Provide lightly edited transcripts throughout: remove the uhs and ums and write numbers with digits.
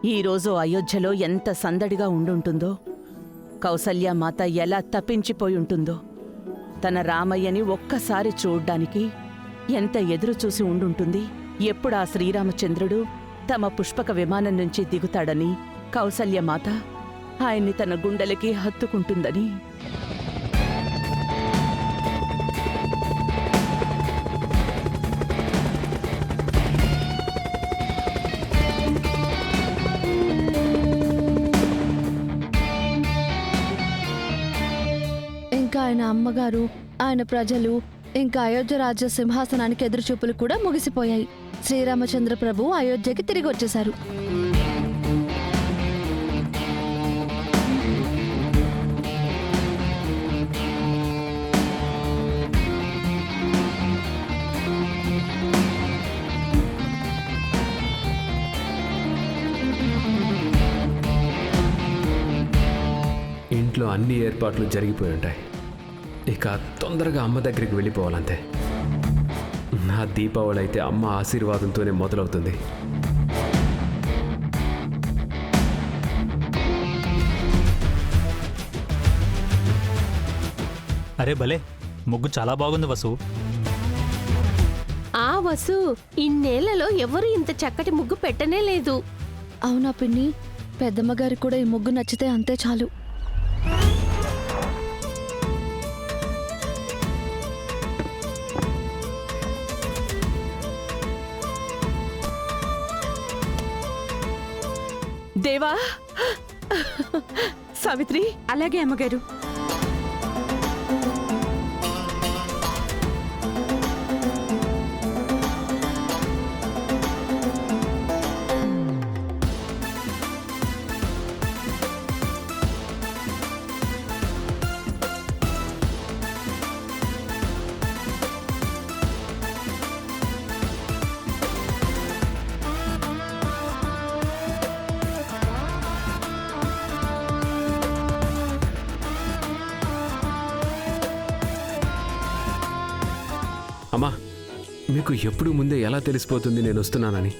ఈరోజు అయోధ్యలో ఎంత సందడిగా ఉండుంటుందో, కౌసల్యామాత ఎలా తప్పించిపోయి ఉంటుందో, తన రామయ్యని ఒక్కసారి చూడ్డానికి ఎంత ఎదురుచూసి ఉండుంటుంది. ఎప్పుడా శ్రీరామచంద్రుడు తమ పుష్పక విమానం నుంచి దిగుతాడని, కౌసల్యమాత ఆయన్ని తన గుండెలకి హత్తుకుంటుందని. ఇంకా ఆయన అమ్మగారు, ఆయన ప్రజలు, ఇంకా అయోధ్య రాజ్య సింహాసనానికి ఎదురుచూపులు కూడా ముగిసిపోయాయి. శ్రీరామచంద్ర ప్రభు అయోధ్యకి తిరిగి వచ్చేశారు. ఇంట్లో అన్ని ఏర్పాట్లు జరిగిపోయి ఉంటాయి. ఇక తొందరగా అమ్మ దగ్గరికి వెళ్ళిపోవాలంతే. నా దీపావళి అయితే అమ్మ ఆశీర్వాదంతోనే మొదలవుతుంది. అరే భలే, ముగ్గు చాలా బాగుంది వసు. ఆ వసు, ఇన్నేళ్లలో ఎవరు ఇంత చక్కటి ముగ్గు పెట్టనే లేదు. అవునా పిన్ని, పెద్దమ్మగారికి కూడా ఈ ముగ్గు నచ్చితే అంతే చాలు. దేవా, సావిత్రి. అలాగే అమ్మగారు. అమ్మా, మీకు ఎప్పుడు ముందే ఎలా తెలిసిపోతుంది నేను వస్తున్నానని?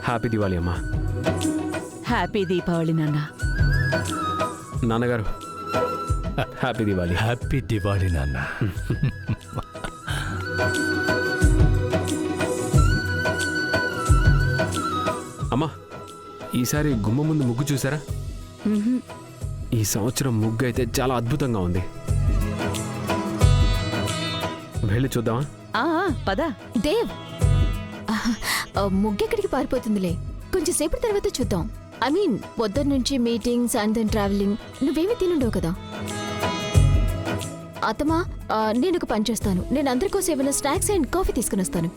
హ్యాపీ దివాళీ అమ్మా. హ్యాపీ దీపావళి నాన్న. నాన్నగారు, హ్యాపీ దివాళీ. హ్యాపీ దివాళీ నాన్న. అమ్మా, ఈసారి గుమ్మ ముందు ముగ్గు చూసారా? ఈ సంవత్సరం ముగ్గు అయితే చాలా అద్భుతంగా ఉంది. వెళ్ళి చూద్దామా? పద. దేవ్, ముగ్గెక్కడికి పారిపోతుందిలే, కొంచెం సేపటి తర్వాత చూద్దాం. ఐ మీన్, పొద్దున్నుంచి మీటింగ్స్ అండ్ దెన్ ట్రావెలింగ్, నువ్వేమీ తినుండవు కదా. అత్తమా, నేను ఒక పని చేస్తాను. నేను అందరి కోసం ఏమైనా స్నాక్స్ అండ్ కాఫీ తీసుకుని వస్తాను.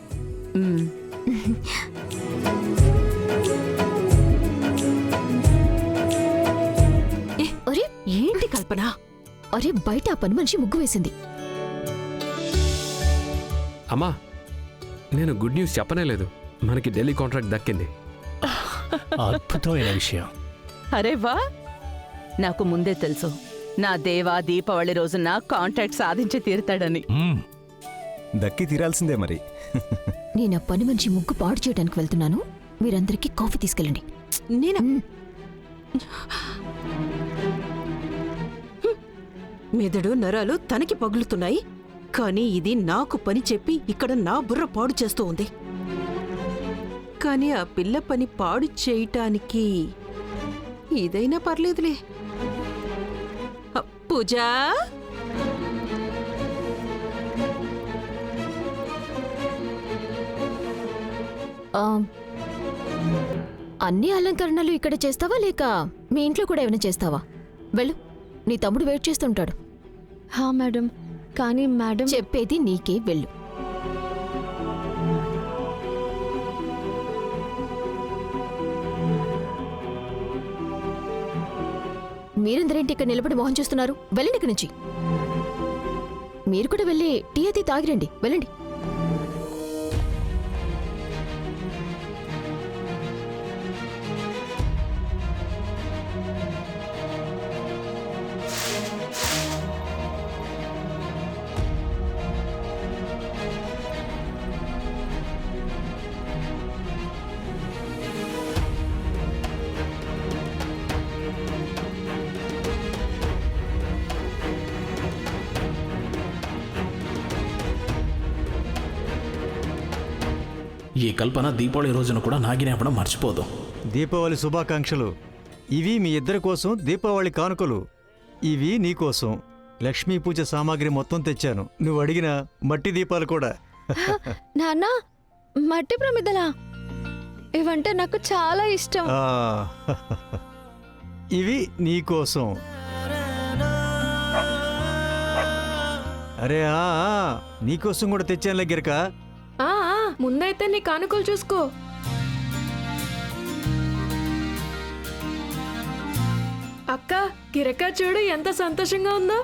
అరే ఏంటి కల్పన? అరే బయట ఆ పని మనిషి ముగ్గు వేసింది. అమ్మా, నేను గుడ్ న్యూస్ చెప్పనే లేదు. మనకి ఢిల్లీ కాంట్రాక్ట్ దక్కింది. అద్భుతమైన విషయం. అరే వా, నాకు ముందే తెలుసు నా దేవా దీపావళి రోజున కాంట్రాక్ట్ సాధించి తీరుతాడని. దక్కి తీరాల్సిందే మరి. నేను ఆ పని మనిషి ముగ్గు పాడు చేయడానికి వెళ్తున్నాను. మీరందరికీ కాఫీ తీసుకెళ్ళండి. నేను మెదడు నరాలు తనకి పగులుతున్నాయి, కానీ ఇది నాకు పని చెప్పి ఇక్కడ నా బుర్ర పాడు చేస్తూ ఉంది. కానీ ఆ పిల్ల పని పాడు చేయటానికి ఇదైనా పర్లేదులే. పూజా, అన్ని అలంకరణలు ఇక్కడ చేస్తావా లేక మీ ఇంట్లో కూడా ఏమైనా చేస్తావా? వెళ్ళు, నీ తమ్ముడు వెయిట్ చేస్తుంటాడు. హా మేడం, కానీ మేడం చెప్పేది నీకే, వెళ్ళు. మీరందరేంటి ఇక్కడ నిలబడి మోహన్ చూస్తున్నారు? వెళ్ళండి ఇక్కడి నుంచి. మీరు కూడా వెళ్ళి టీ అది తాగిరండి, వెళ్ళండి. ఈ కల్పన దీపావళి రోజున కూడా నాగిని అవ్వడం మర్చిపోదు. దీపావళి శుభాకాంక్షలు. ఇవి మీ ఇద్దరి కోసం దీపావళి కానుకలు. ఇవి నీకోసం లక్ష్మీ పూజ సామాగ్రి మొత్తం తెచ్చాను. నువ్వు అడిగిన మట్టి దీపాలు కూడా. నాన్న, మట్టి ప్రమిదలా? ఇవంటే నాకు చాలా ఇష్టం. ఆ, ఇవి నీకోసం. అరే నీకోసం కూడా తెచ్చానులే గిరక. ముందైతే నీ కానుకలు చూసుకో. అక్క, గిరక చూడు ఎంత సంతోషంగా ఉందో.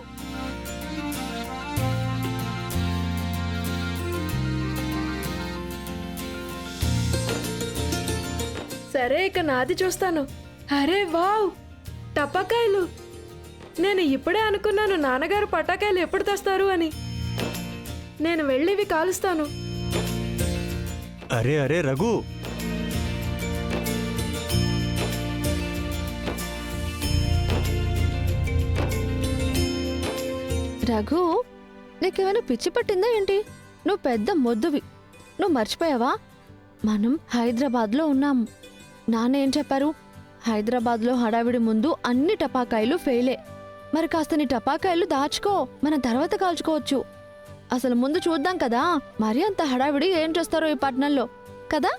సరే, ఇక నాది చూస్తాను. అరే వావ్, టపాకాయలు! నేను ఇప్పుడే అనుకున్నాను నాన్నగారు పటాకాయలు ఎప్పుడు తెస్తారు అని. నేను వెళ్ళివి కాలుస్తాను. అరే అరే రఘు, రఘు, నీకేమైనా పిచ్చి పట్టిందా ఏంటి? నువ్వు పెద్ద మొద్దువి. నువ్వు మర్చిపోయావా? మనం హైదరాబాద్లో ఉన్నాము. నాన్న ఏం చెప్పారు? హైదరాబాద్లో హడావిడి ముందు అన్ని టపాకాయలు ఫెయిలే. మరి కాస్త నీ టపాకాయలు దాచుకో, మనం తర్వాత కాల్చుకోవచ్చు. అసలు ముందు చూద్దాం కదా, మరి అంత హడావిడి ఏం చేస్తారో ఈ పట్టణంలో కదా.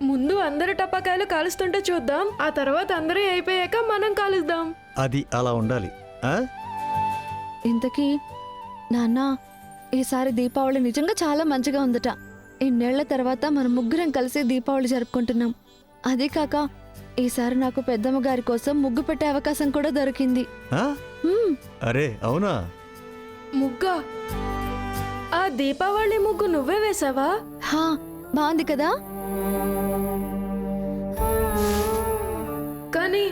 ముందు అందరు టపాకాయలు కాలుస్తుంటే చూద్దాం, ఆ తర్వాత అందరూ అయిపోయాక మనం కాలుద్దాం. అది అలా ఉండాలి. ఇంతకీ నాన్న, ఈసారి దీపావళి నిజంగా చాలా మంచిగా ఉందట. ఇన్నేళ్ల తర్వాత మనం ముగ్గురం కలిసి దీపావళి జరుపుకుంటున్నాం. అదే కాక ఈసారి నాకు పెద్దమ్మ గారి కోసం ముగ్గు పెట్టే అవకాశం కూడా దొరికింది. అరే అవునా? ముగ్గా? ఆ దీపావళి ముగ్గు నువ్వే వేసావా? బాగుంది కదా. కానీ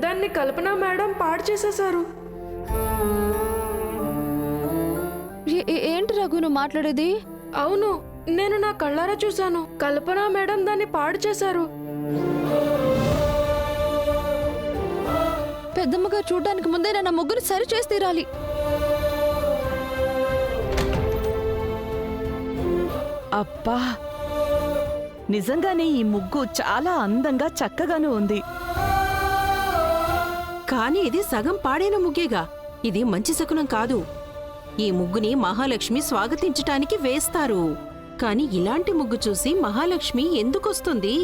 దాన్ని కల్పన మేడం పాడు చేసేశారు. ఏంటి రఘు నువ్వు మాట్లాడేది? అవును, నేను నా కళ్ళారా చూశాను. కల్పన మేడం దాన్ని పాడు చేశారు. పెద్దమ్మగా చూడడానికి ముందే నా ముగ్గురు సరి చేసి తీరాలి. అబ్బా, నిజంగానే ఈ ముగ్గు చాలా అందంగా చక్కగాను ఉంది. కానీ ఇది సగం పాడైన ముగ్గేగా. ఇది మంచి శకునం కాదు. ఈ ముగ్గుని మహాలక్ష్మి స్వాగతించటానికి వేస్తారు. కాని ఇలాంటి ముగ్గు చూసి మహాలక్ష్మి ఎందుకొస్తుంది?